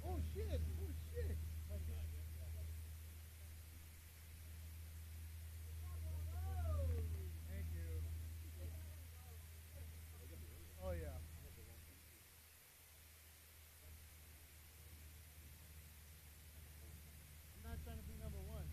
Oh shit! Oh shit! Thank you. Oh yeah. I'm not trying to be number one.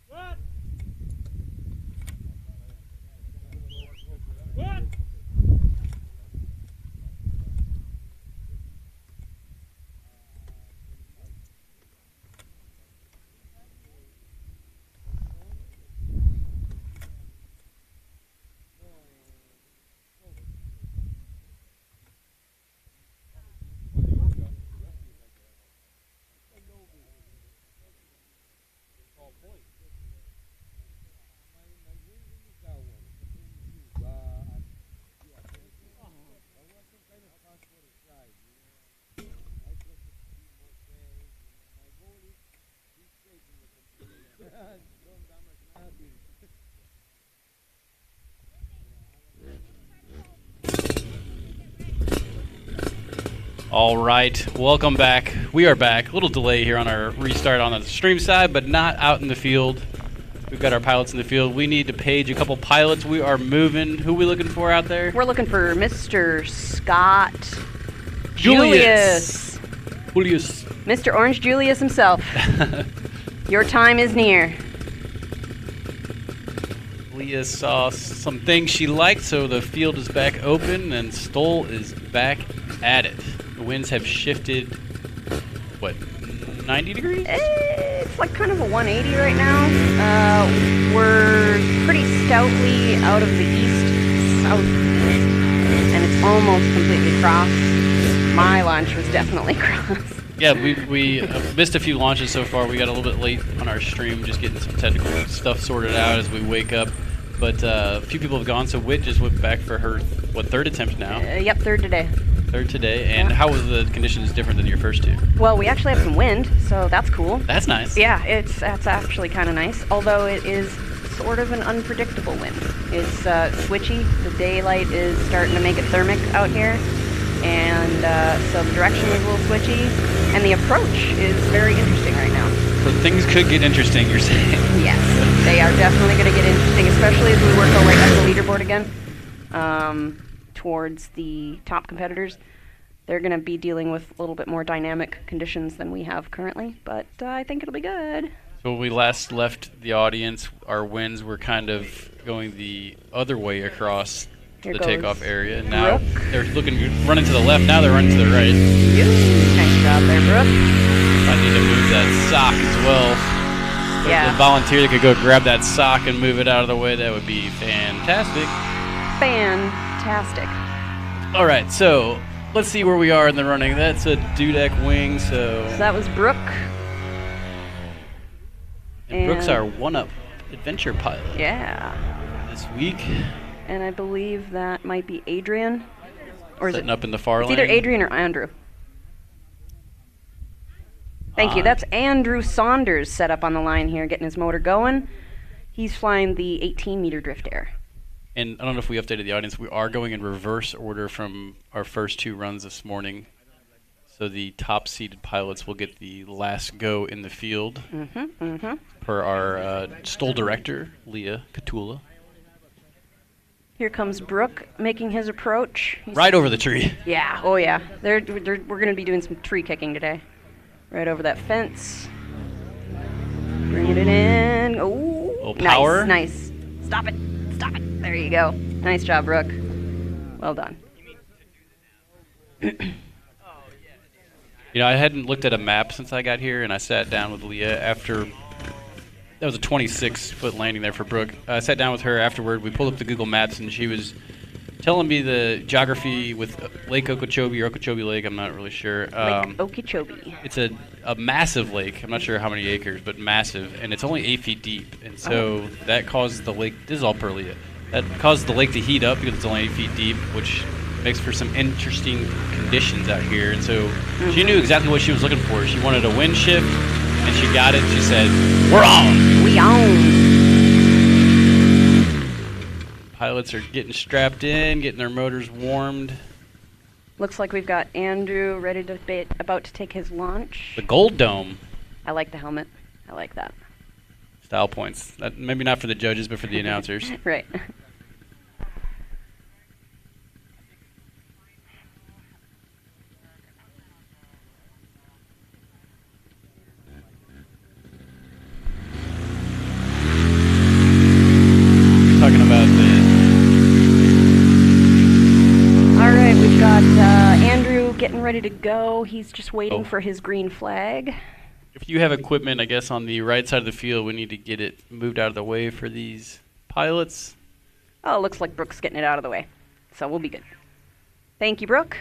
What? What? All right, welcome back. We are back. A little delay here on our restart on the stream side, but not out in the field. We've got our pilots in the field. We need to page a couple pilots. We are moving. Who are we looking for out there? We're looking for Mr. Scott Julius. Mr. Orange Julius himself. Your time is near. Leah saw some things she liked, so the field is back open, and Stoll is back at it. The winds have shifted, what, 90 degrees? It's like kind of a 180 right now. We're pretty stoutly out of the east-south, and it's almost completely crossed. My launch was definitely crossed. Yeah, we missed a few launches so far. We got a little bit late on our stream, just getting some technical stuff sorted out as we wake up. But a few people have gone, so Whit just went back for her, what, third attempt now? Yep, third today. Third today. And how was the conditions different than your first two? Well, we actually have some wind, so that's cool. That's nice. Yeah, that's actually kind of nice, although it is sort of an unpredictable wind. It's switchy. The daylight is starting to make it thermic out here, and so the direction is a little switchy, and the approach is very interesting right now. So things could get interesting, you're saying? Yes, they are definitely going to get interesting, especially as we work our way up the leaderboard again towards the top competitors. They're going to be dealing with a little bit more dynamic conditions than we have currently, but I think it'll be good. So when we last left the audience, our winds were kind of going the other way across Here the goes takeoff area. Now Brooke. they're running to the left. Now they're running to the right. Nice job there, Brooke. I need to move that sock as well. If Yeah. the volunteer that could go grab that sock and move it out of the way, that would be fantastic. Fantastic. All right, so let's see where we are in the running. That's a Dudek wing, so... So that was Brooke. And Brooke's our one-up adventure pilot Yeah. this week. And I believe that might be Adrian. Or is Setting it? up in the far It's lane. either Adrian or Andrew. Thank you. That's Andrew Saunders set up on the line here, getting his motor going. He's flying the 18-meter drift air. And I don't know if we updated the audience. We are going in reverse order from our first two runs this morning. So the top-seeded pilots will get the last go in the field per our STOL director, Leah Catula. Here comes Brooke making his approach. Right over the tree. Yeah. Oh, yeah. We're going to be doing some tree kicking today. Right over that fence. Bringing it in. Oh, Little power. Nice. Stop it. Stop it. There you go. Nice job, Brooke. Well done. You know, I hadn't looked at a map since I got here, and I sat down with Leah after. That was a 26-foot landing there for Brooke. I sat down with her afterward. We pulled up the Google Maps, and she was telling me the geography with Lake Okeechobee or Okeechobee Lake. I'm not really sure. Lake Okeechobee. It's a massive lake. I'm not sure how many acres, but massive, and it's only 8 feet deep. And so that causes the lake. This is all per Leah. That causes the lake to heat up because it's only 8 feet deep, which makes for some interesting conditions out here. And so she knew exactly what she was looking for. She wanted a wind shift, and she got it. She said, "We're on." We own. Pilots are getting strapped in, getting their motors warmed. Looks like we've got Andrew ready to about to take his launch. The Gold Dome. I like the helmet. I like that. Style points. Maybe not for the judges, but for the announcers. Right. Talking about the... All right, we've got Andrew getting ready to go. He's just waiting for his green flag. If you have equipment, I guess, on the right side of the field, we need to get it moved out of the way for these pilots. Oh, looks like Brooke's getting it out of the way. So we'll be good. Thank you, Brooke.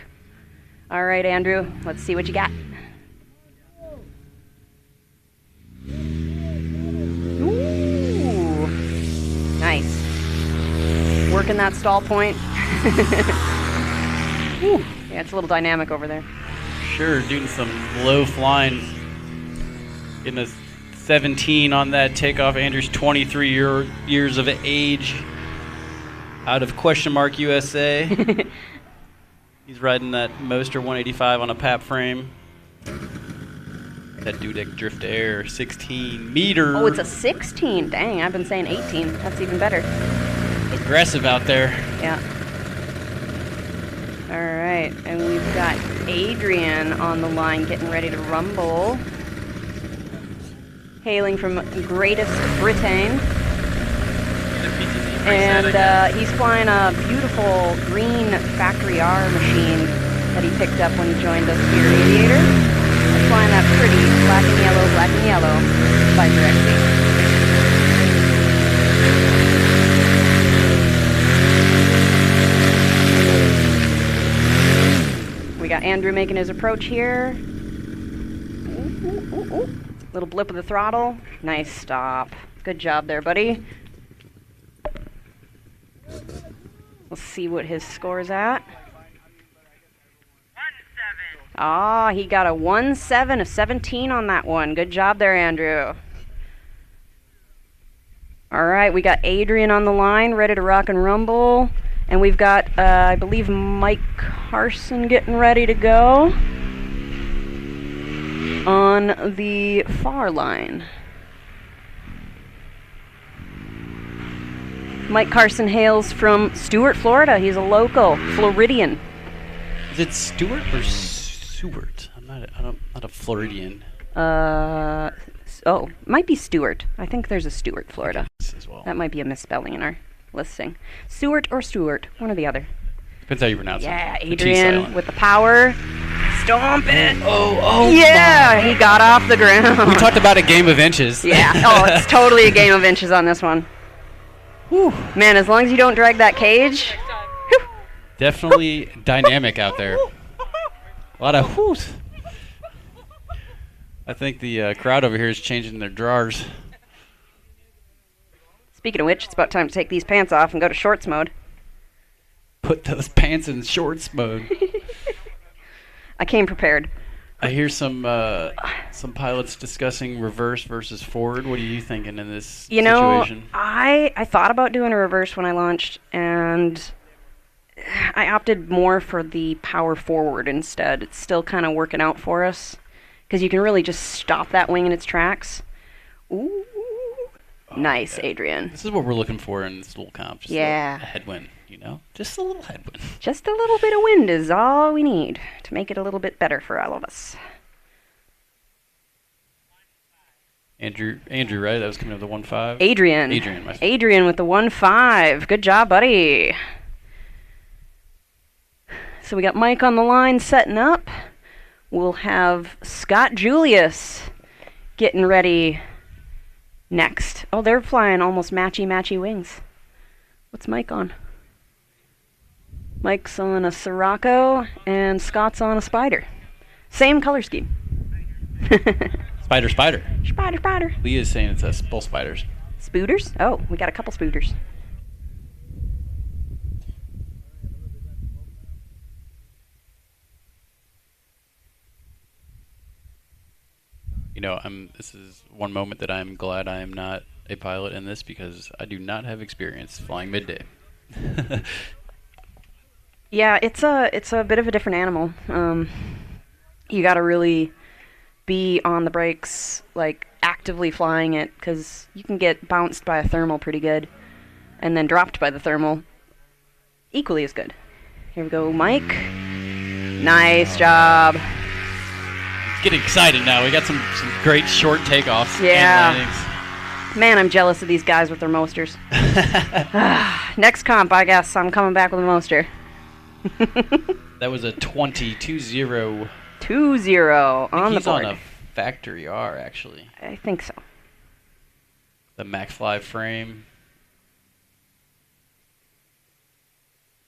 All right, Andrew, let's see what you got. Ooh, nice. Working that stall point. Ooh, yeah, it's a little dynamic over there. Sure, doing some low flying. Getting a 17 on that takeoff. Andrew's 23 years of age. Out of question mark USA. He's riding that Moster 185 on a PAP frame. That Dudek Drift Air 16 meter. Oh, it's a 16. Dang, I've been saying 18. That's even better. Aggressive out there. Yeah. All right, and we've got Adrian on the line getting ready to rumble. Hailing from Greatest Britain. And he's flying a beautiful green Factory R machine that he picked up when he joined us here, Aviator. He's flying that pretty black and yellow Viper XC. We got Andrew making his approach here. Ooh. Little blip of the throttle. Nice stop. Good job there, buddy. We'll see what his score's at. Ah, he got a 1-7 of 17 on that one. Good job there, Andrew. All right, we got Adrian on the line, ready to rock and rumble. And we've got, I believe, Mike Carson getting ready to go on the far line. Mike Carson hails from Stuart, Florida. He's a local, Floridian. Is it Stewart or Seward? I'm not a Floridian. Oh, might be Stuart. I think there's a Stuart, Florida. As well. That might be a misspelling in our listing. Stewart or Stewart, one or the other. Depends how you pronounce it. Yeah, The T Adrian silent. with the power. Stomp it. Oh, Yeah, he got off the ground. We talked about a game of inches. Yeah. Oh, it's totally a game of inches on this one. Whew. Man, as long as you don't drag that cage. Whew. Definitely dynamic out there. A lot of whoos. I think the crowd over here is changing their drawers. Speaking of which, it's about time to take these pants off and go to shorts mode. Put those pants in shorts mode. I came prepared. I hear some pilots discussing reverse versus forward. What are you thinking in this situation? I thought about doing a reverse when I launched, and I opted more for the power forward instead. It's still kind of working out for us, because you can really just stop that wing in its tracks. Ooh. Nice, Adrian. This is what we're looking for in this little comp. Just Yeah. a headwind, you know? Just a little headwind. Just a little bit of wind is all we need to make it a little bit better for all of us. Andrew, right? That was coming up the 1.5. Adrian. Adrian with the 1.5. Good job, buddy. So we got Mike on the line setting up. We'll have Scott Julius getting ready next. Oh, they're flying almost matchy wings. What's Mike on? Mike's on a Sirocco and Scott's on a Spider. Same color scheme. Spider. Spider. Leah's saying it's both spiders. Spooters? Oh, we got a couple spooters. You know, this is one moment that I'm glad I am not a pilot in this, because I do not have experience flying midday. Yeah, it's a bit of a different animal. You got to really be on the brakes, like actively flying it, because you can get bounced by a thermal pretty good, and then dropped by the thermal equally as good. Here we go, Mike. Nice job. It's getting excited now. We got some great short takeoffs. Yeah. And landings. Man, I'm jealous of these guys with their Mosters. Next comp, I guess I'm coming back with a Moster. That was a 20-2-0. 2-0 on the He's board. on a factory R, actually. I think so. The MaxFly frame.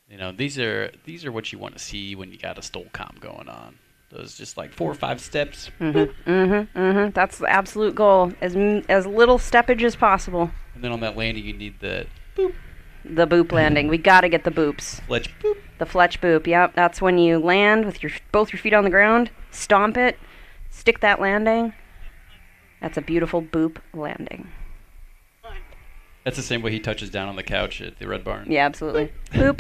You know, these are what you want to see when you got a STOL comp going on. Those just like 4 or 5 steps. That's the absolute goal. As little steppage as possible. And then on that landing, you need the boop. The boop landing. We gotta get the boops. Fletch boop. The Fletch boop. Yep, that's when you land with both your feet on the ground, stomp it, stick that landing. That's a beautiful boop landing. That's the same way he touches down on the couch at the Red Barn. Yeah, absolutely. Boop.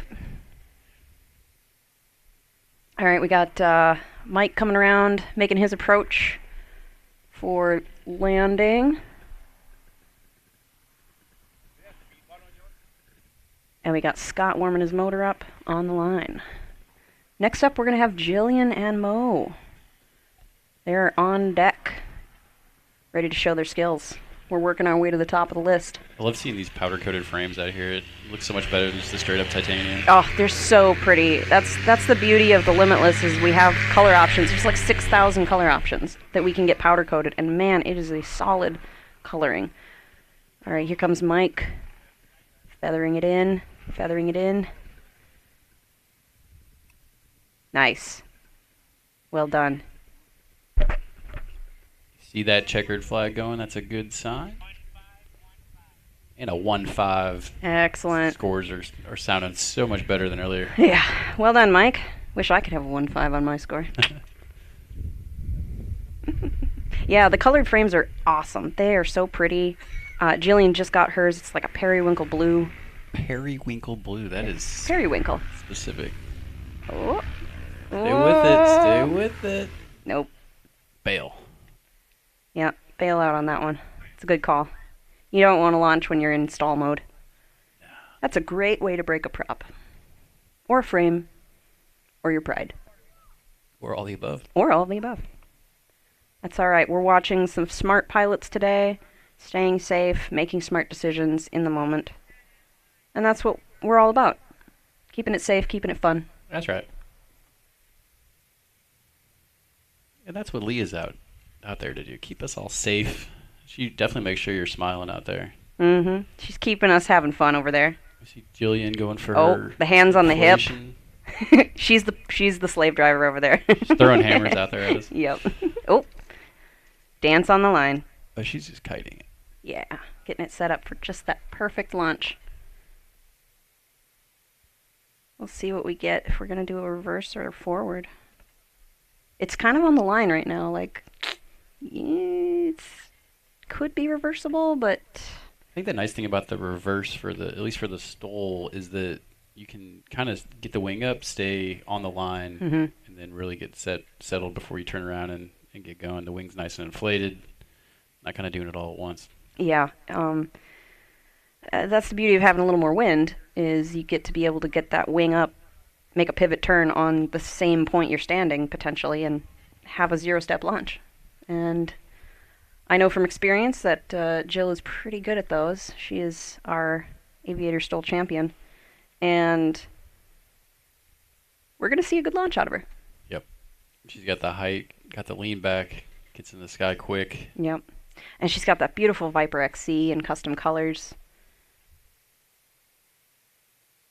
All right, we got Mike coming around, making his approach for landing. And we got Scott warming his motor up on the line. Next up, we're going to have Jillian and Mo. They're on deck, ready to show their skills. We're working our way to the top of the list. I love seeing these powder-coated frames out here. It looks so much better than just the straight-up titanium. Oh, they're so pretty. That's the beauty of the Limitless, is we have color options. There's like 6,000 color options that we can get powder-coated. And man, it is a solid coloring. All right, here comes Mike. Feathering it in. Nice. Well done. See that checkered flag going? That's a good sign. And a 1.5. Excellent. Scores are sounding so much better than earlier. Yeah. Well done, Mike. Wish I could have a 1.5 on my score. Yeah, the colored frames are awesome. They are so pretty. Jillian just got hers. It's like a periwinkle blue. Periwinkle blue. That is Periwinkle. specific. Oh. Stay with it. Stay with it. Nope. Bail. Yeah, bail out on that one. It's a good call. You don't want to launch when you're in stall mode. That's a great way to break a prop. Or a frame. Or your pride. Or all the above. Or all of the above. That's all right. We're watching some smart pilots today, staying safe, making smart decisions in the moment. And that's what we're all about. Keeping it safe, keeping it fun. That's right. And that's what Leah's out there to do. Keep us all safe. She definitely makes sure you're smiling out there. Mm-hmm. She's keeping us having fun over there. I see Jillian going for her the hands on the hip. she's the slave driver over there. She's throwing hammers out there at us. Yep. Oh. Dance on the line. But she's just kiting it. Yeah. Getting it set up for just that perfect launch. We'll see what we get if we're going to do a reverse or a forward. It's kind of on the line right now. Like, it could be reversible, but... I think the nice thing about the reverse, at least for the STOL, is that you can kind of get the wing up, stay on the line, and then really get settled before you turn around and get going. The wing's nice and inflated, not kind of doing it all at once. Yeah. That's the beauty of having a little more wind, is you get to be able to get that wing up, make a pivot turn on the same point you're standing, potentially, and have a zero-step launch. And I know from experience that Jill is pretty good at those. She is our Aviator STOL champion. And we're going to see a good launch out of her. Yep. She's got the height, got the lean back, gets in the sky quick. Yep. And she's got that beautiful Viper XC in custom colors.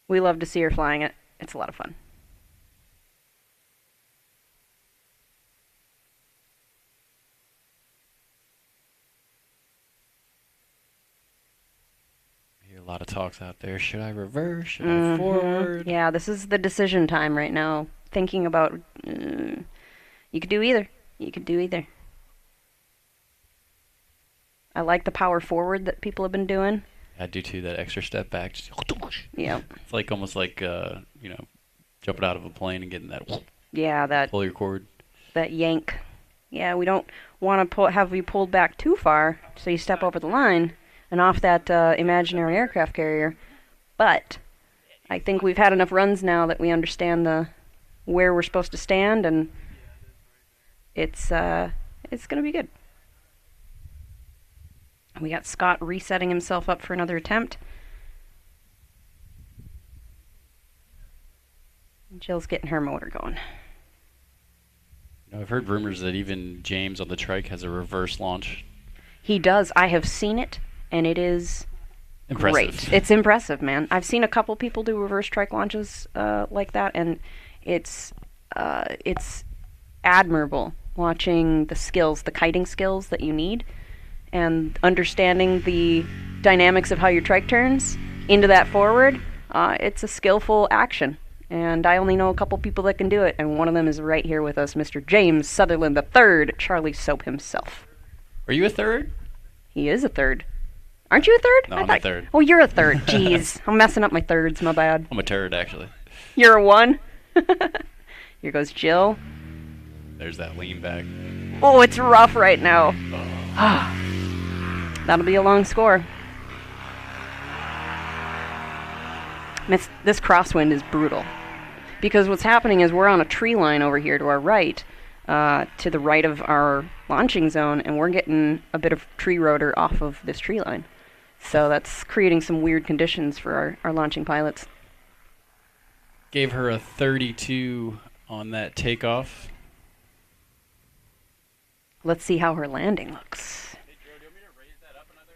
We love to see her flying it. It's a lot of fun. I hear a lot of talks out there. Should I reverse? Should I forward? Yeah, this is the decision time right now. Thinking about, you could do either. You could do either. I like the power forward that people have been doing. I do too, that extra step back. Just, yeah. It's like almost like, jumping out of a plane and getting that, that pull your cord. That yank. Yeah, we don't want to have you pulled back too far, so you step over the line and off that imaginary aircraft carrier. But I think we've had enough runs now that we understand where we're supposed to stand, and it's going to be good. We got Scott resetting himself up for another attempt. Jill's getting her motor going. I've heard rumors that even James on the trike has a reverse launch. He does. I have seen it, and it is impressive. Great. It's impressive, man. I've seen a couple people do reverse trike launches like that, and it's admirable watching the skills, the kiting skills that you need, and understanding the dynamics of how your trike turns into that forward. It's a skillful action, and I only know a couple people that can do it, and one of them is right here with us, Mr. James Sutherland III, Charlie Soap himself. Are you a third? He is a third. Aren't you a third? No, I'm a third. Oh, you're a third. Jeez, I'm messing up my thirds, my bad. I'm a turd, actually. You're a one? Here goes Jill. There's that lean back. Oh, it's rough right now. That'll be a long score. This crosswind is brutal. Because what's happening is we're on a tree line over here to our right, to the right of our launching zone, and we're getting a bit of tree rotor off of this tree line. So that's creating some weird conditions for our launching pilots. Gave her a 32 on that takeoff. Let's see how her landing looks. Hey, Joe, do you want me to raise that up another?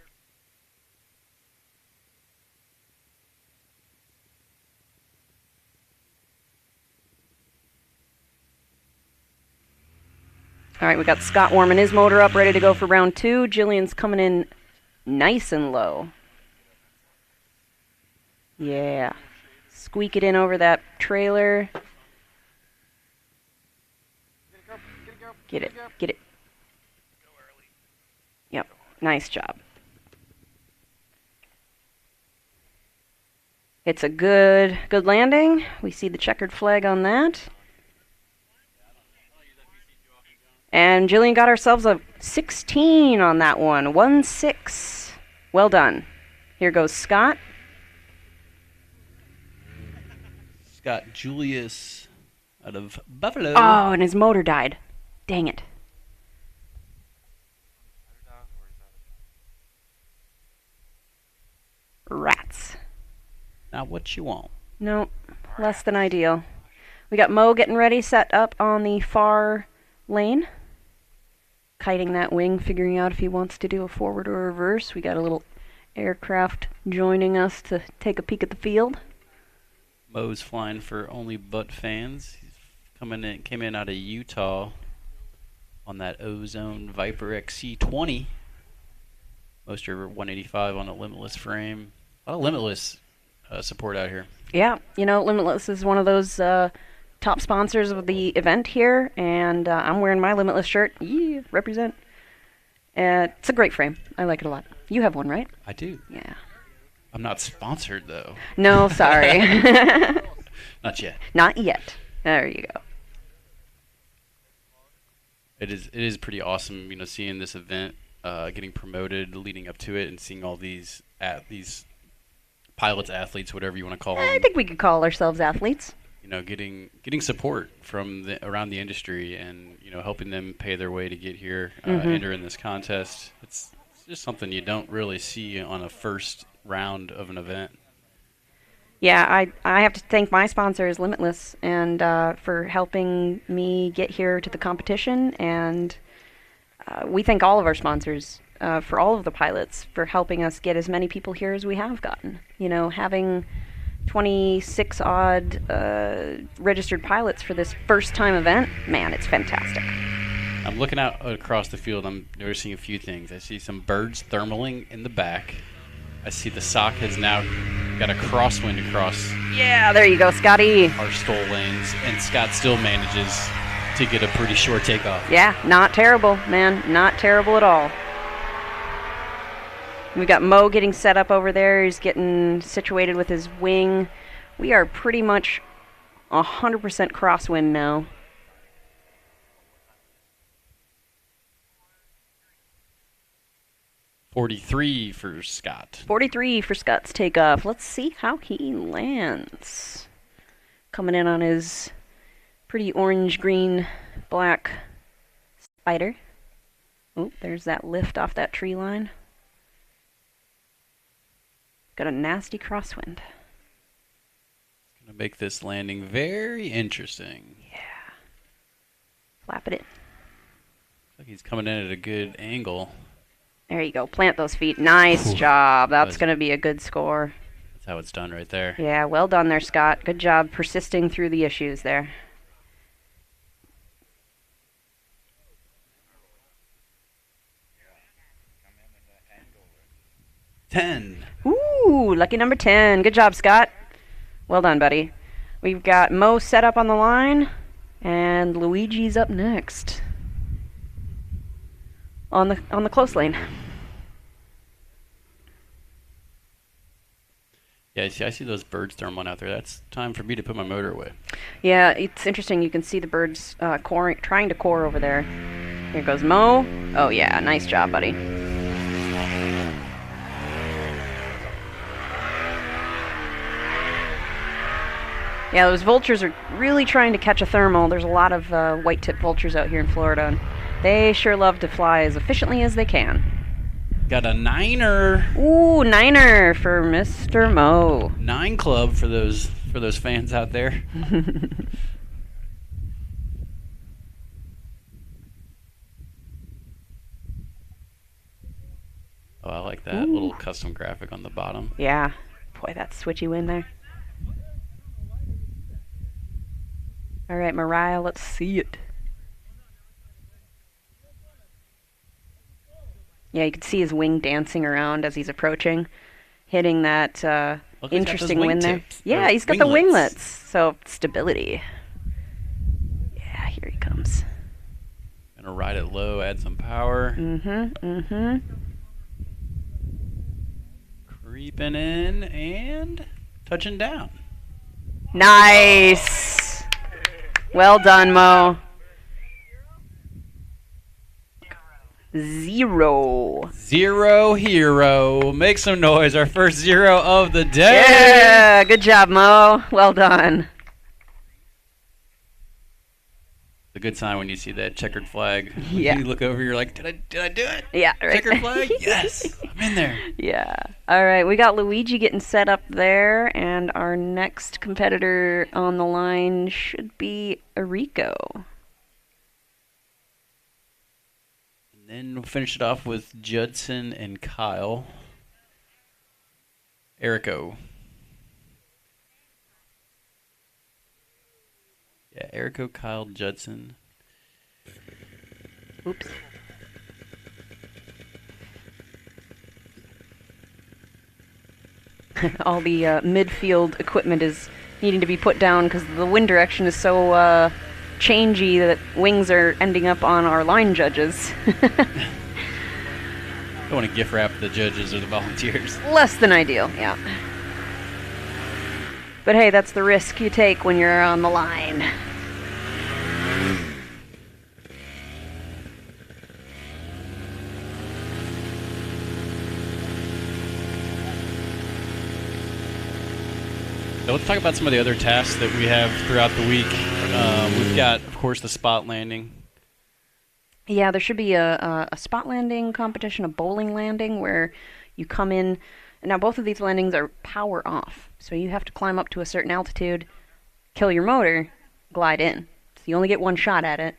All right, we got Scott warming his motor up, ready to go for round 2. Jillian's coming in nice and low. Yeah. Squeak it in over that trailer. Get it, get it. Nice job. It's a good landing. We see the checkered flag on that. And Jillian got ourselves a 16 on that one. 1-6. Well done. Here goes Scott. Scott Julius out of Buffalo. Oh, and his motor died. Dang it. Rats. Not what you want. Nope. Less than ideal. We got Mo getting ready, set up on the far lane. Kiting that wing, figuring out if he wants to do a forward or reverse. We got a little aircraft joining us to take a peek at the field. Mo's flying for Only Butt fans. He's came in out of Utah on that Ozone Viper XC20. Moster 185 on a Limitless frame. A lot of Limitless support out here. Yeah, you know, Limitless is one of those top sponsors of the event here, and I'm wearing my Limitless shirt. Yeah, represent. It's a great frame. I like it a lot. You have one, right? I do. Yeah. I'm not sponsored, though. No, sorry. Not yet. Not yet. There you go. It is pretty awesome, you know, seeing this event, getting promoted, leading up to it, and seeing all these pilots, athletes, whatever you want to call them. I think we could call ourselves athletes. You know, getting support from around the industry, and you know, helping them pay their way to get here, enter in this contest. It's just something you don't really see on a first round of an event. Yeah, I have to thank my sponsors, Limitless, and for helping me get here to the competition. And we thank all of our sponsors for all of the pilots for helping us get as many people here as we have gotten. You know, having 26 odd registered pilots for this first time event, man, it's fantastic. I'm looking out across the field. I'm noticing a few things. I see some birds thermaling in the back. I see the sock has now got a crosswind across. Yeah, there you go, Scotty. Our STOL lanes, and Scott still manages to get a pretty short takeoff. Yeah, not terrible, man. Not terrible at all. We've got Mo getting set up over there. He's getting situated with his wing. We are pretty much 100% crosswind now. .43 for Scott. 43 for Scott's takeoff. Let's see how he lands. Coming in on his pretty orange, green, black spider. Oh, there's that lift off that tree line. Got a nasty crosswind. It's going to make this landing very interesting. Yeah. Flap it in. Looks like he's coming in at a good angle. There you go. Plant those feet. Nice job. That's going to be a good score. That's how it's done right there. Yeah, well done there, Scott. Good job persisting through the issues there. Ten. Ooh, lucky number 10. Good job, Scott. Well done, buddy. We've got Mo set up on the line, and Luigi's up next on the close lane. Yeah, I see those birds thermaling out there. That's time for me to put my motor away. Yeah, it's interesting. You can see the birds trying to core over there. Here goes Mo. Oh, yeah. Nice job, buddy. Yeah, those vultures are really trying to catch a thermal. There's a lot of white-tip vultures out here in Florida, and they sure love to fly as efficiently as they can. Got a 9er. Ooh, 9er for Mr. Mo. 9 club for those fans out there. Oh, I like that little custom graphic on the bottom. Yeah. Boy, that's switchy wind there. All right, Mariah, let's see it. Yeah, you can see his wing dancing around as he's approaching, hitting that interesting wind there. Yeah, he's got the winglets. So, stability. Yeah, here he comes. Gonna ride it low, add some power. Reaping in and touching down. Nice. Well done, Mo. 0. 0 hero. Make some noise. Our first 0 of the day. Yeah, good job, Mo. Well done. It's a good sign when you see that checkered flag. Yeah. You look over, you're like, did I do it? Yeah, right. Checkered flag? Yes. I'm in there. Yeah. All right, we got Luigi getting set up there, and our next competitor on the line should be Eriko. And then we'll finish it off with Judson and Kyle. Eriko. Yeah, Eriko, Kyle, Judson. Oops. All the midfield equipment is needing to be put down because the wind direction is so changey that wings are ending up on our line judges. Don't want to gift wrap the judges or the volunteers. Less than ideal, yeah. But hey, that's the risk you take when you're on the line. So let's talk about some of the other tasks that we have throughout the week. We've got, of course, the spot landing. Yeah, there should be a spot landing competition, a bowling landing, where you come in. Now, both of these landings are power off, so you have to climb up to a certain altitude, kill your motor, glide in. So you only get one shot at it.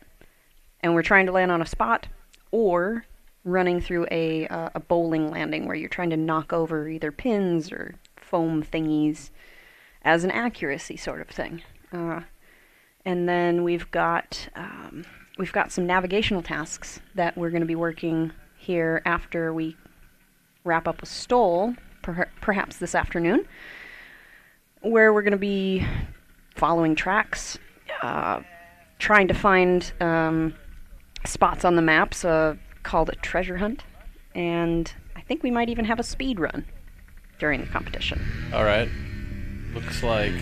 And we're trying to land on a spot or running through a bowling landing where you're trying to knock over either pins or foam thingies as an accuracy sort of thing. And then we've got some navigational tasks that we're going to be working here after we wrap up with STOL, perhaps this afternoon, where we're going to be following tracks, trying to find spots on the maps called a treasure hunt, and I think we might even have a speed run during the competition. All right. Looks like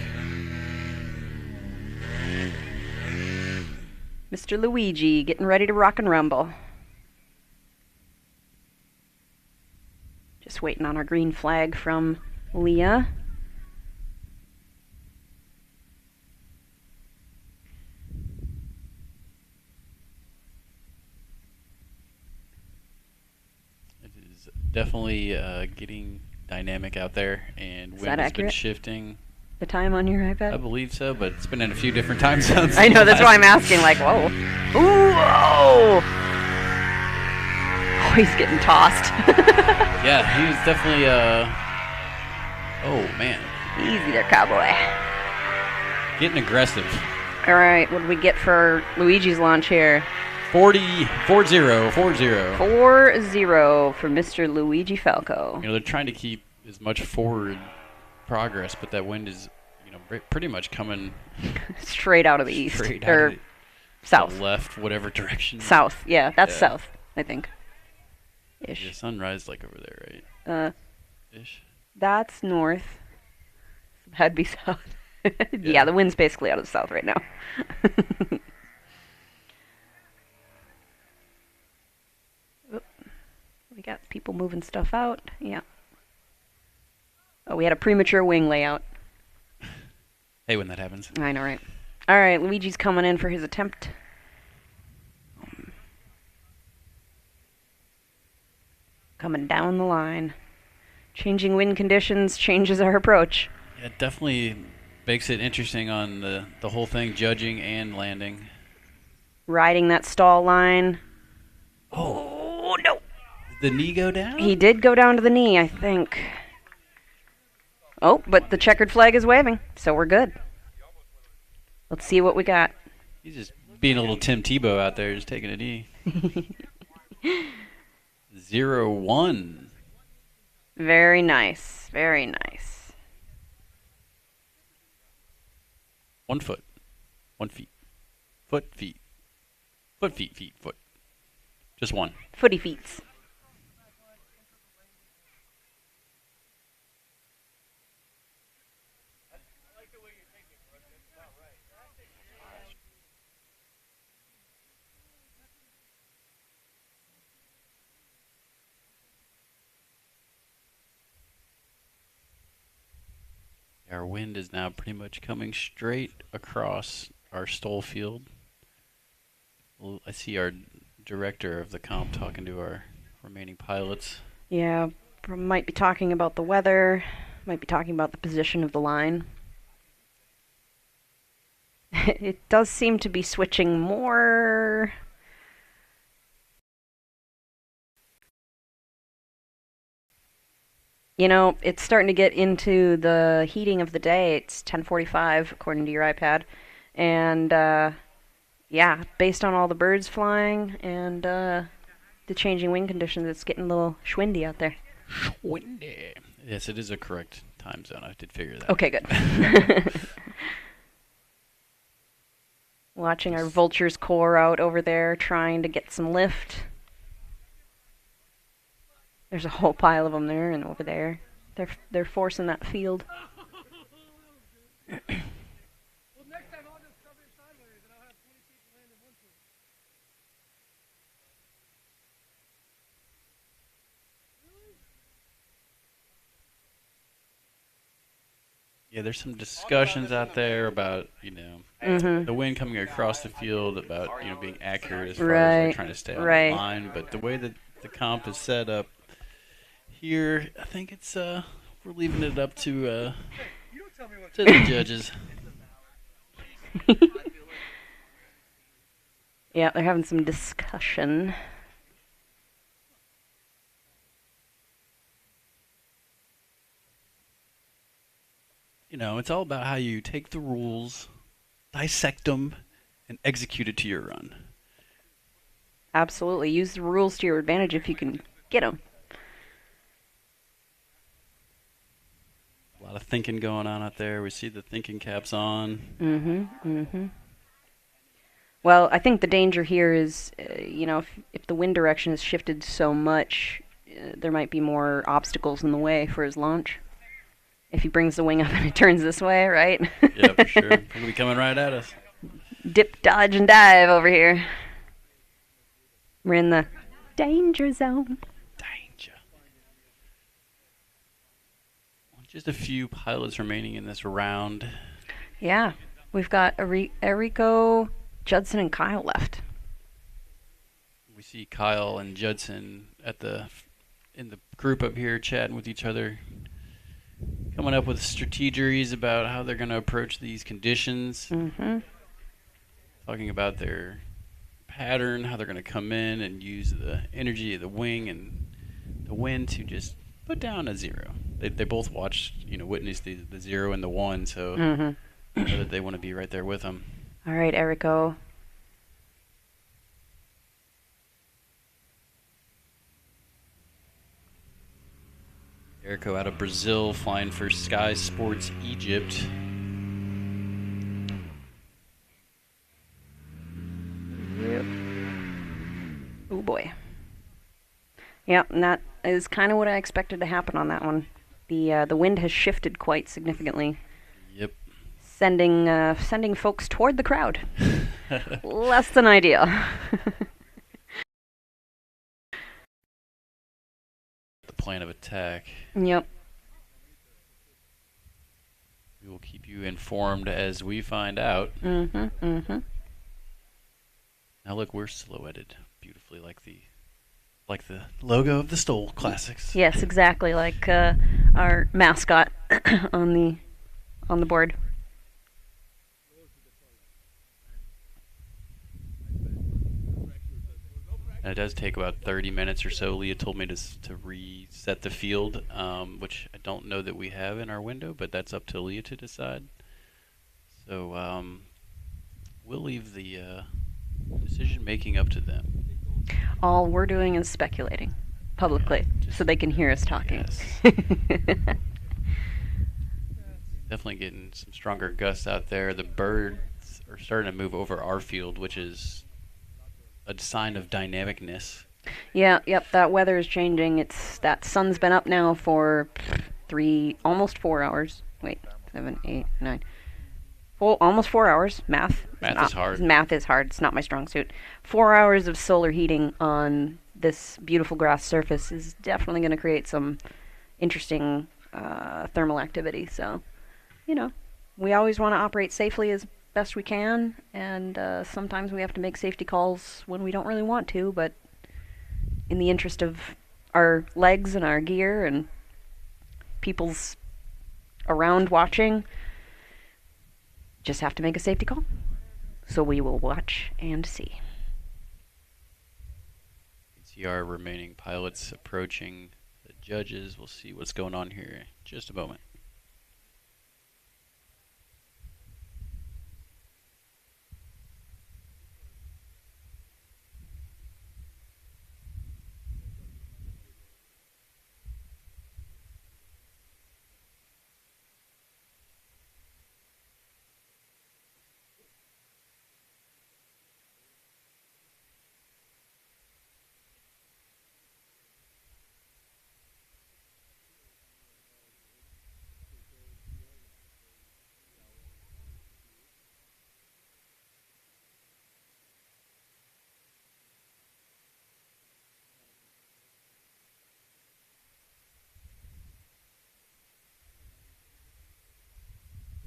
Mr. Luigi getting ready to rock and rumble. Just waiting on our green flag from Leah. it is definitely getting dynamic out there, and Is wind that has been accurate? shifting. The time on your iPad? I believe so, but it's been in a few different time zones. I know, that's why I'm asking, like, whoa. Ooh, whoa! Oh, he's getting tossed. Yeah, he was definitely, oh, man. Easy there, cowboy. Getting aggressive. All right, what do we get for Luigi's launch here? 40. 4-0 for Mr. Luigi Falco. You know, they're trying to keep as much forward progress, but that wind is, you know, pretty much coming Straight out of the east. straight out Or of south. the left, whatever direction. South, yeah, that's Yeah. south, I think. The Ish. sunrise like over there, right? Ish. That's north. That'd be south. Yeah, the wind's basically out of the south right now. Oop. We got people moving stuff out. Yeah. Oh, we had a premature wing layout. Hey, when that happens. I know, right? All right, Luigi's coming in for his attempt. Coming down the line. Changing wind conditions changes our approach. Yeah, it definitely makes it interesting on the whole thing, judging and landing. Riding that stall line. Oh, no. Did the knee go down? He did go down to the knee, I think. Oh, but the checkered flag is waving, so we're good. Let's see what we got. He's just being a little Tim Tebow out there, just taking a knee. 0-1. Very nice, very nice. 1 foot. 1 feet. Foot, feet. Foot, feet, feet, foot. Just one. Footy feets. Our wind is now pretty much coming straight across our stole field. I see our director of the comp talking to our remaining pilots. Yeah, might be talking about the weather, might be talking about the position of the line. It does seem to be switching more. You know, it's starting to get into the heating of the day. It's 10:45 according to your iPad. And yeah, based on all the birds flying and the changing wind conditions, it's getting a little schwindy out there. Schwindy. Yes, it is a correct time zone. I did figure that. Okay, good. Watching our vultures core out over there, trying to get some lift. There's a whole pile of them there and over there. They're forcing that field. Well, next time I'll just cover it sideways and I'll have 20 people land in one foot. Yeah, there's some discussions out there about, the wind coming across the field, about, being accurate as far as like, trying to stay on the line. But the way that the comp is set up here, I think it's we're leaving it up to the judges. Yeah, they're having some discussion. It's all about how you take the rules, dissect them, and execute it to your run. Absolutely. Use the rules to your advantage if you can get them. A lot of thinking going on out there. We see the thinking caps on. Well, I think the danger here is, if the wind direction is shifted so much, there might be more obstacles in the way for his launch. If he brings the wing up and it turns this way, right? Yeah, for sure. He'll be coming right at us. Dip, dodge, and dive over here. We're in the danger zone. Danger. Just a few pilots remaining in this round. Yeah. We've got Eriko, Judson, and Kyle left. We see Kyle and Judson in the group up here chatting with each other, coming up with strategies about how they're going to approach these conditions. Talking about their pattern, how they're going to come in and use the energy of the wing and the wind to just put down a zero. They both watched, witnessed the 0 and the 1, so know that they want to be right there with them. All right, Eriko. Eriko out of Brazil, flying for Sky Sports Egypt. Yep. Oh boy. Yep, and that is kind of what I expected to happen on that one. The wind has shifted quite significantly. Yep. Sending folks toward the crowd. Less than ideal. The plan of attack. Yep. We will keep you informed as we find out. Now look, we're silhouetted beautifully like the logo of the STOL Classics. Yes, exactly like our mascot on the board. And it does take about 30 minutes or so. Leah told me to reset the field, which I don't know that we have in our window, but that's up to Leah to decide. So we'll leave the decision making up to them. All we're doing is speculating publicly, so they can hear us talking. Yes. Definitely getting some stronger gusts out there. The birds are starting to move over our field, which is a sign of dynamicness. Yeah, yep, that weather is changing. That sun's been up now for almost 4 hours. Wait, 7, 8, 9. Almost 4 hours. Math is hard. Math is hard. It's not my strong suit. 4 hours of solar heating on this beautiful grass surface is definitely going to create some interesting thermal activity. So you know, we always want to operate safely as best we can, and sometimes we have to make safety calls when we don't really want to, but in the interest of our legs and our gear and people's around watching, just have to make a safety call. So we will watch and see. You can see our remaining pilots approaching the judges. We'll see what's going on here in just a moment.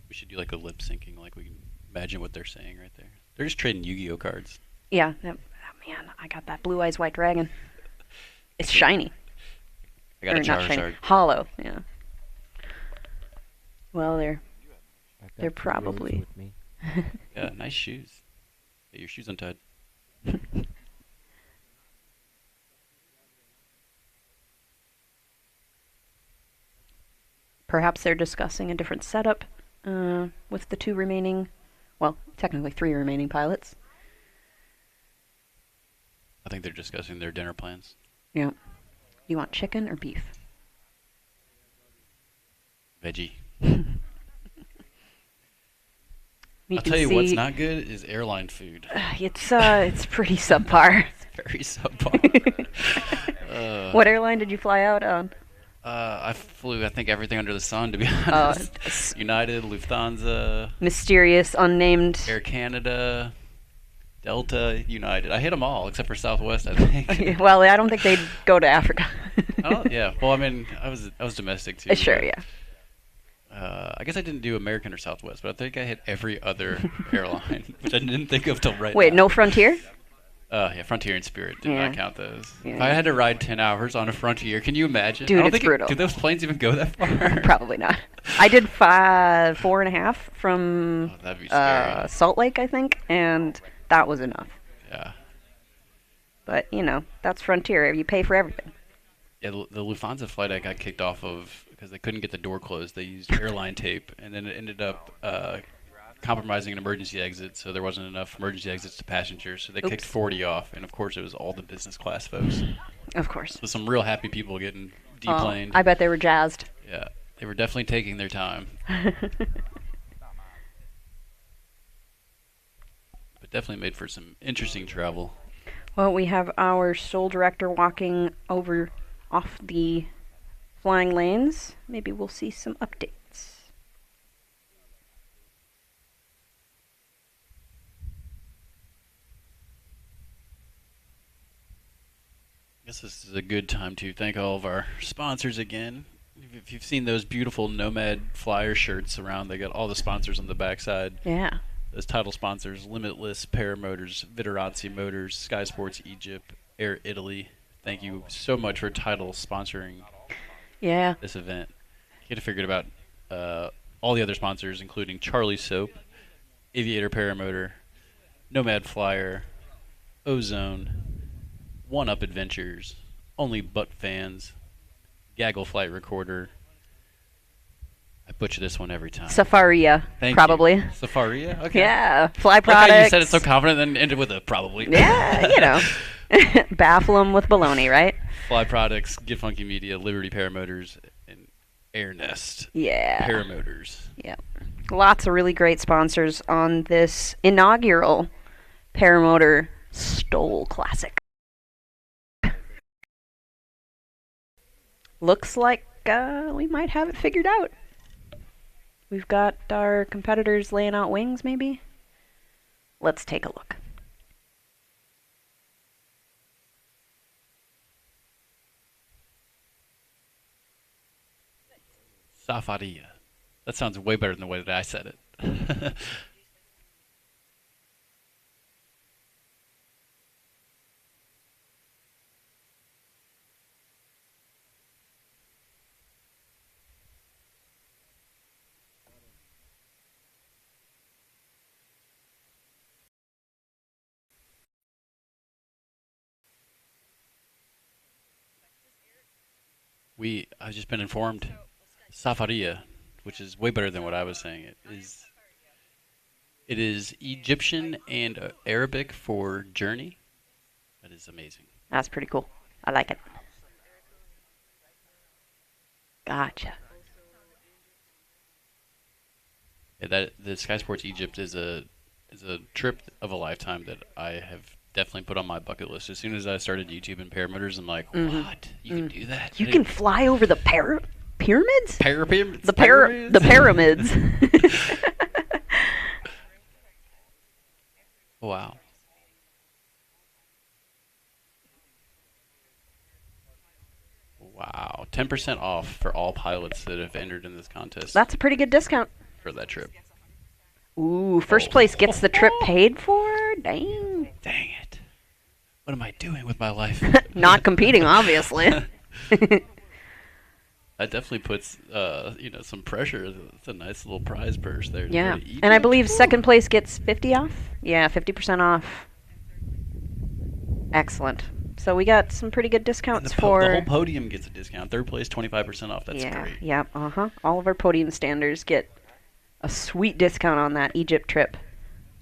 We should do like a lip syncing, like we can imagine what they're saying right there. They're just trading Yu-Gi-Oh cards. Yeah, oh man, I got that Blue Eyes White Dragon. It's shiny. I got a Or not shiny, Charizard. hollow, yeah. Well, I've got they're 2 rooms probably... with me. Yeah, nice shoes. Get your shoes untied. Perhaps they're discussing a different setup with the 2 remaining, well, technically 3 remaining pilots. I think they're discussing their dinner plans. Yeah. You want chicken or beef? Veggie. You I'll can tell you what's see- not good is airline food. It's pretty subpar. Very subpar. What airline did you fly out on? I flew, I think, everything under the sun, to be Oh, honest. United, Lufthansa, mysterious, unnamed. Air Canada, Delta, United. I hit them all except for Southwest, I think. Well, I don't think they'd go to Africa. Oh, yeah. Well, I mean, I was domestic too. Sure, but, yeah. I guess I didn't do American or Southwest, but I think I hit every other airline, which I didn't think of till right Wait, now. no Frontier? Yeah, Frontier and Spirit did Yeah. not count those. Yeah. If I had to ride 10 hours on a Frontier, can you imagine? Dude, I don't it's think brutal. Do those planes even go that far? Probably not. I did 4.5 from Oh, that'd be scary. Salt Lake, I think, and that was enough. Yeah. But, you know, that's Frontier. You pay for everything. Yeah, the Lufthansa flight I got kicked off of because they couldn't get the door closed. They used airline tape, and then it ended up compromising an emergency exit, so there wasn't enough emergency exits to passengers, so they kicked Oops. 40 off, and of course it was all the business class folks. Of course. So some real happy people getting Oh, deplaned. I bet they were jazzed. Yeah, they were definitely taking their time, but definitely made for some interesting travel. Well, we have our STOL director walking over off the flying lanes. Maybe we'll see some updates. I guess this is a good time to thank all of our sponsors again. If you've seen those beautiful Nomad Flyer shirts around, they got all the sponsors on the backside. Yeah. Those title sponsors: Limitless, Paramotors, Viterazzi Motors, Sky Sports Egypt, Air Italy. Thank you so much for title sponsoring Yeah. this event. You had to figure about all the other sponsors, including Charlie Soap, Aviator Paramotor, Nomad Flyer, Ozone, One Up Adventures, Only Butt Fans, Gaggle Flight Recorder. I butcher this one every time. Safaria, Thank probably. you. Safaria? Okay. Yeah. Fly Like products. how you said it so confident, then ended with a probably. Yeah, you know. Baffle 'em with baloney, right? Fly Products, Get Funky Media, Liberty Paramotors, and Air Nest Yeah. Paramotors. Yeah. Lots of really great sponsors on this inaugural Paramotor STOL Classic. Looks like we might have it figured out. We've got our competitors laying out wings, maybe? Let's take a look. Safaria. That sounds way better than the way that I said it. I've just been informed, Safaria, which is way better than what I was saying. It is Egyptian and Arabic for journey. That is amazing. That's pretty cool. I like it. Gotcha. Yeah, that the Sky Sports Egypt is a trip of a lifetime that I have definitely put on my bucket list. As soon as I started YouTube and paramotors, I'm like, what? You can do that? You can fly over the pyramids? Pyramids? The pyramids. Wow. Wow. 10% off for all pilots that have entered in this contest That's a pretty good discount. for that trip. Ooh, first place gets the trip paid for? Dang. Dang it. What am I doing with my life? Not competing, obviously. That definitely puts, some pressure. It's a nice little prize purse there. to Yeah. go to Egypt. And I believe second place gets 50 off? Yeah, 50% off. Excellent. So we got some pretty good And discounts the for... whole podium gets a discount. Third place, 25% off. That's great. Yeah, all of our podium standers get a sweet discount on that Egypt trip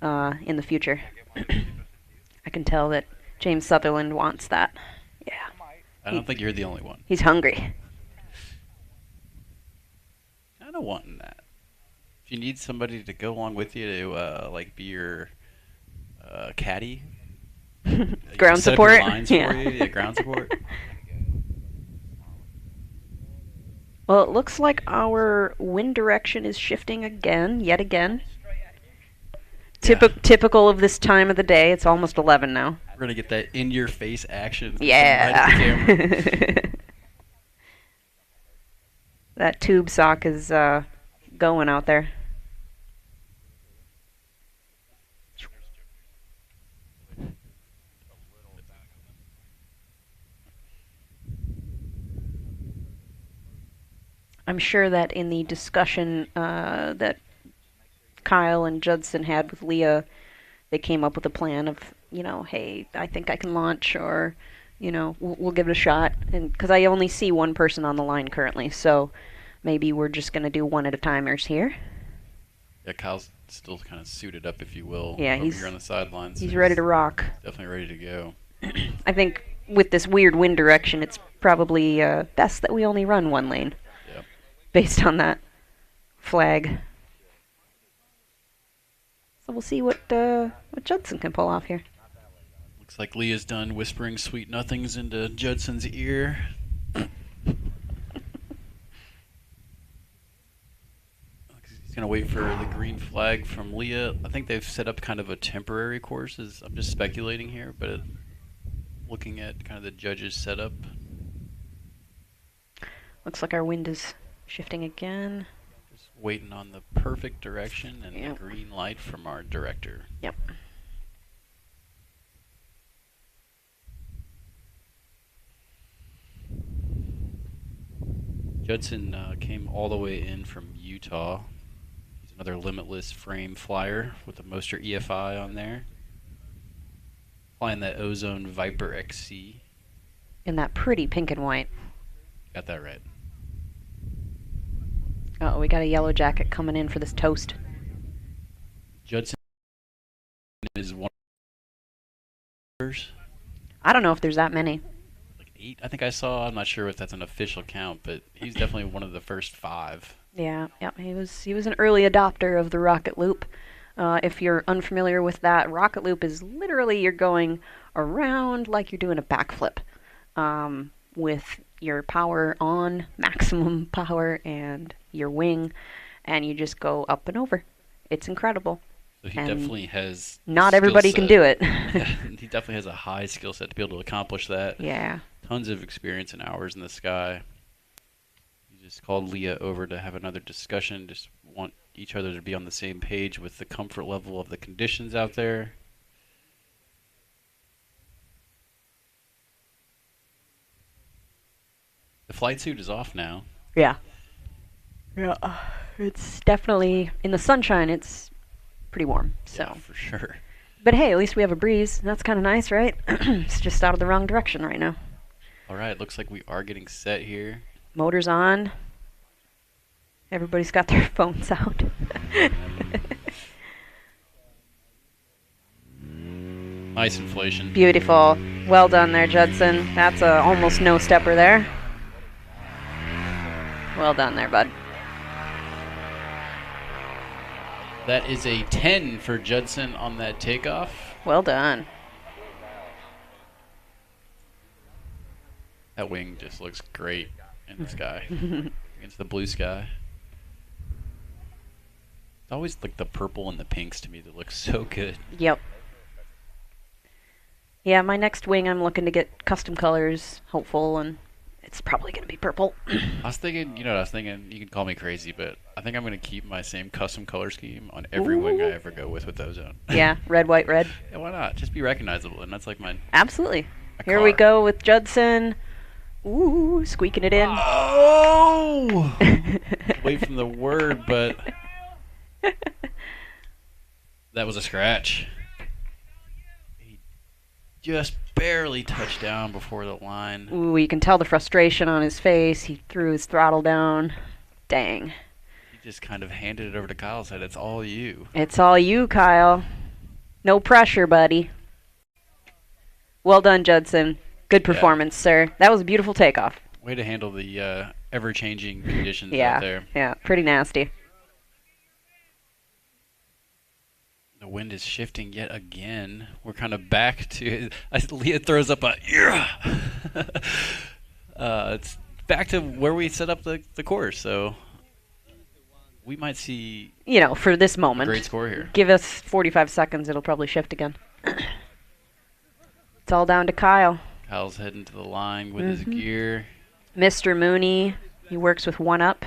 in the future. I can tell that James Sutherland wants that. Yeah. I don't think you're the only one. He's hungry. Kind of wanting that. If you need somebody to go along with you to be your caddy, Ground set up your support? lines for you. Yeah, ground support. Well, it looks like our wind direction is shifting again, yet again. Typical of this time of the day. It's almost 11 now. We're gonna get that in-your-face action. Yeah. Right at the camera. That tube sock is going out there. I'm sure that in the discussion that Kyle and Judson had with Leah, they came up with a plan of, hey, I think I can launch, or, we'll give it a shot. And because I only see one person on the line currently, so maybe we're just going to do one at a timers here. Yeah, Kyle's still kind of suited up, if you will. Yeah, over he's here on the sidelines. He's ready to rock. Definitely ready to go. I think with this weird wind direction, it's probably best that we only run one lane. Yep. Based on that flag. So we'll see what Judson can pull off here. Looks like Leah's done whispering sweet nothings into Judson's ear. He's going to wait for the green flag from Leah. I think they've set up kind of a temporary course. I'm just speculating here, but looking at kind of the judges' setup. Looks like our wind is shifting again. Just waiting on the perfect direction and the green light from our director. Yep. Judson came all the way in from Utah. He's another limitless frame flyer with a Moster EFI on there. Flying that Ozone Viper XC. In that pretty pink and white. Got that right. Oh, we got a yellow jacket coming in for this toast. Judson is one of I don't know if there's that many. like 8, I think I saw. I'm not sure if that's an official count, but he's definitely one of the first 5. Yeah, he was an early adopter of the rocket loop. If you're unfamiliar with that, rocket loop is literally you're going around like you're doing a backflip, with your power on, maximum power, and your wing, and you just go up and over. It's incredible. So he And definitely has. Not everybody can do it. He definitely has a high skill set to be able to accomplish that. Yeah. Tons of experience and hours in the sky. He's just called Leah over to have another discussion. Just want each other to be on the same page with the comfort level of the conditions out there. The flight suit is off now. Yeah. Yeah. It's definitely, in the sunshine, it's pretty warm. So. Yeah, for sure. But hey, at least we have a breeze. That's kind of nice, right? It's just out of the wrong direction right now. All right, looks like we are getting set here. Motor's on. Everybody's got their phones out. Nice inflation. Beautiful. Well done there, Judson. That's a almost no-stepper there. Well done there, bud. That is a 10 for Judson on that takeoff. Well done. That wing just looks great in the sky, against the blue sky. It's always like the purple and the pinks to me that look so good. Yep. Yeah, my next wing I'm looking to get custom colors, hopeful, and it's probably going to be purple. I was thinking, you know what I was thinking? You can call me crazy, but I think I'm going to keep my same custom color scheme on every wing I ever go with ozone. Yeah, red, white, red. Yeah, why not? Just be recognizable, and that's like my Absolutely. Here we go with Judson. Ooh, squeaking it in. Oh! Away from the word, but that was a scratch. He just barely touched down before the line. Ooh, you can tell the frustration on his face. He threw his throttle down. Dang. He just kind of handed it over to Kyle, said, "It's all you." It's all you, Kyle. No pressure, buddy. Well done, Judson. Good performance, sir. That was a beautiful takeoff. Way to handle the ever-changing conditions Yeah, out there. yeah, pretty nasty. The wind is shifting yet again. We're kind of back to... Leah throws up a... it's back to where we set up the course, so we might see... You know, for this moment. A great score here. Give us 45 seconds, it'll probably shift again. It's all down to Kyle. Kyle's heading to the line with his gear. Mr. Mooney, he works with One Up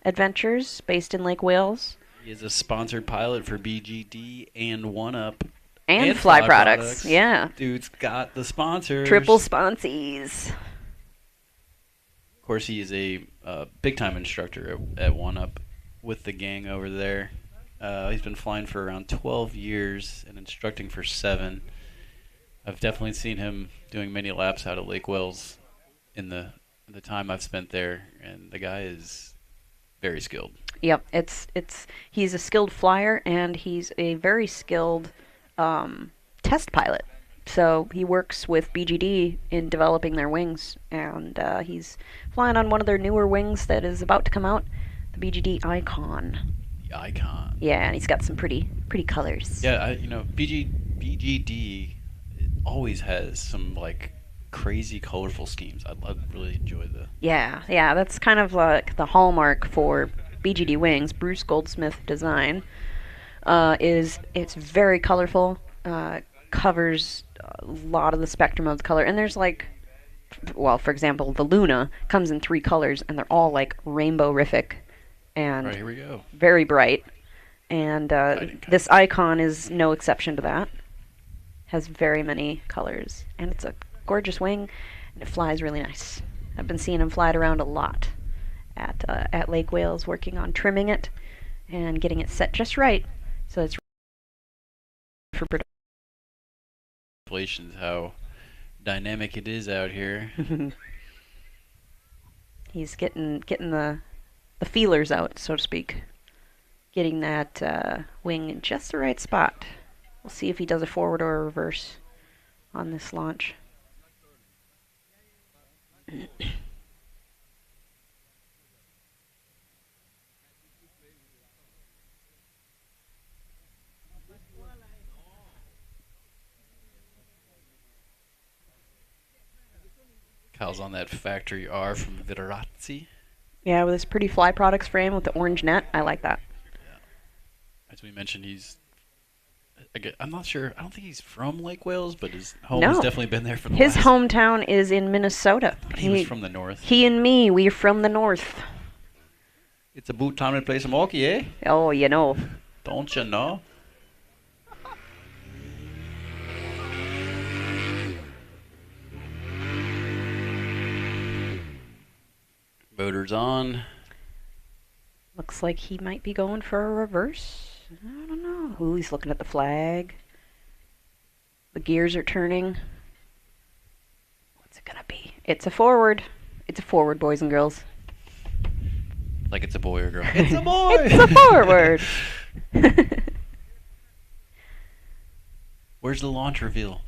Adventures, based in Lake Wales. He is a sponsored pilot for BGD and One Up. And Fly Products. Yeah. Dude's got the sponsors. Triple sponsees. Of course, he is a big-time instructor at One Up with the gang over there. He's been flying for around 12 years and instructing for 7. I've definitely seen him doing many laps out at Lake Wales in the time I've spent there, and the guy is very skilled. Yep, he's a skilled flyer, and he's a very skilled test pilot. So he works with BGD in developing their wings, and he's flying on one of their newer wings that is about to come out, the BGD Icon. The Icon. Yeah, and he's got some pretty colors. Yeah, BGD always has some like crazy colorful schemes. I really enjoy the... Yeah, that's kind of like the hallmark for BGD wings. Bruce Goldsmith design it's very colorful, covers a lot of the spectrum of the color, and there's like, well, for example, the Luna comes in 3 colors, and they're all like rainbow-rific and right, here we go. Very bright, and this Icon is no exception to that. Has very many colors, and it's a gorgeous wing, and it flies really nice. I've been seeing him fly it around a lot at Lake Wales, working on trimming it and getting it set just right, so it's for production. Congratulations, how dynamic it is out here. He's getting the feelers out, so to speak, getting that wing in just the right spot. We'll see if he does a forward or a reverse on this launch. Kyle's on that factory R from Viterazzi. Yeah, with his pretty Fly Products frame with the orange net. I like that. Yeah. As we mentioned, I'm not sure. I don't think he's from Lake Wales, but his home has definitely been there for the His hometown is in Minnesota. He was from the north. He and me, we're from the north. It's about time to play some hockey, eh? Oh, you know. Don't you know? Motor's on. Looks like he might be going for a reverse. I don't know. Ooh, he's looking at the flag. The gears are turning. What's it gonna be? It's a forward. It's a forward, boys and girls. Like it's a boy or girl. It's a boy! It's a forward! Where's the launch reveal?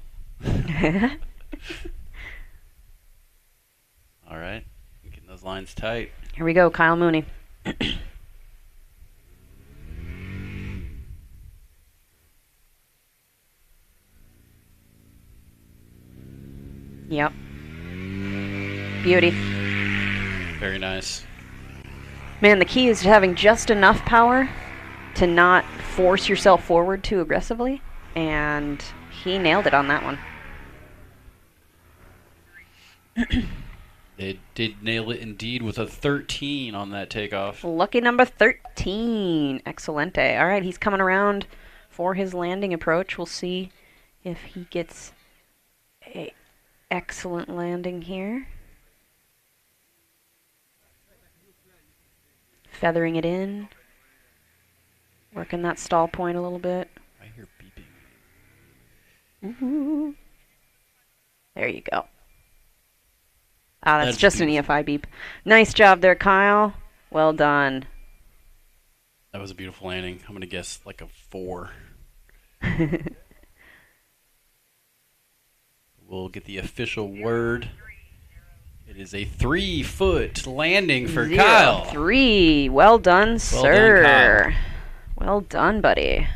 All right. Getting those lines tight. Here we go, Kyle Mooney. Yep. Beauty. Very nice. Man, the key is having just enough power to not force yourself forward too aggressively, and he nailed it on that one. They did nail it indeed with a 13 on that takeoff. Lucky number 13. Excelente. All right, he's coming around for his landing approach. We'll see if he gets a excellent landing here. Feathering it in. Working that stall point a little bit. I hear beeping. Ooh. There you go. Ah, that's just an EFI beep. Nice job there, Kyle. Well done. That was a beautiful landing. I'm going to guess like a 4. We'll get the official word. It is a 3-foot landing for Kyle. 0-3. Well done, sir. Done, Kyle. Well done, buddy.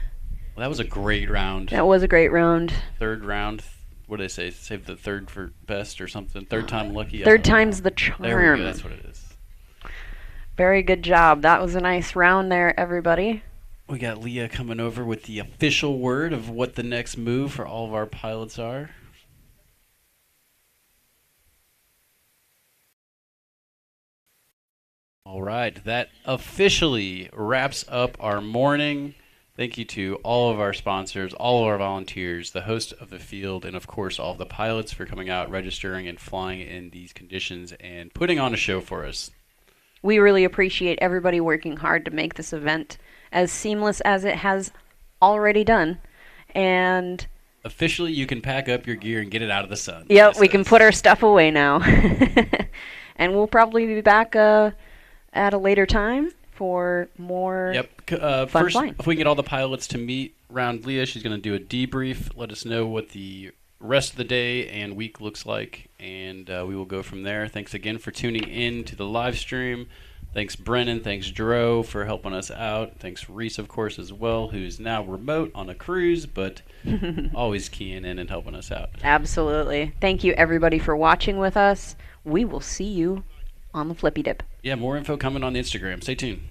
Well, that was a great round. That was a great round. Third round. What did they say? Save the third for best or something? Third time lucky? Third time's the charm. There we go. That's what it is. Very good job. That was a nice round there, everybody. We got Leah coming over with the official word of what the next move for all of our pilots are. All right, that officially wraps up our morning. Thank you to all of our sponsors, all of our volunteers, the host of the field, and of course all of the pilots for coming out, registering, and flying in these conditions and putting on a show for us. We really appreciate everybody working hard to make this event as seamless as it has already done. And officially, you can pack up your gear and get it out of the sun. Yep, we can put our stuff away now. And we'll probably be back at a later time for more fun first, flying. If we can get all the pilots to meet around Leah, she's going to do a debrief, let us know what the rest of the day and week looks like, and we will go from there. Thanks again for tuning in to the live stream. Thanks, Brennan. Thanks, Dro, for helping us out. Thanks, Reese, of course, as well, who's now remote on a cruise, but always keying in and helping us out. Absolutely. Thank you, everybody, for watching with us. We will see you on the Flippy Dip. Yeah, more info coming on the Instagram. Stay tuned.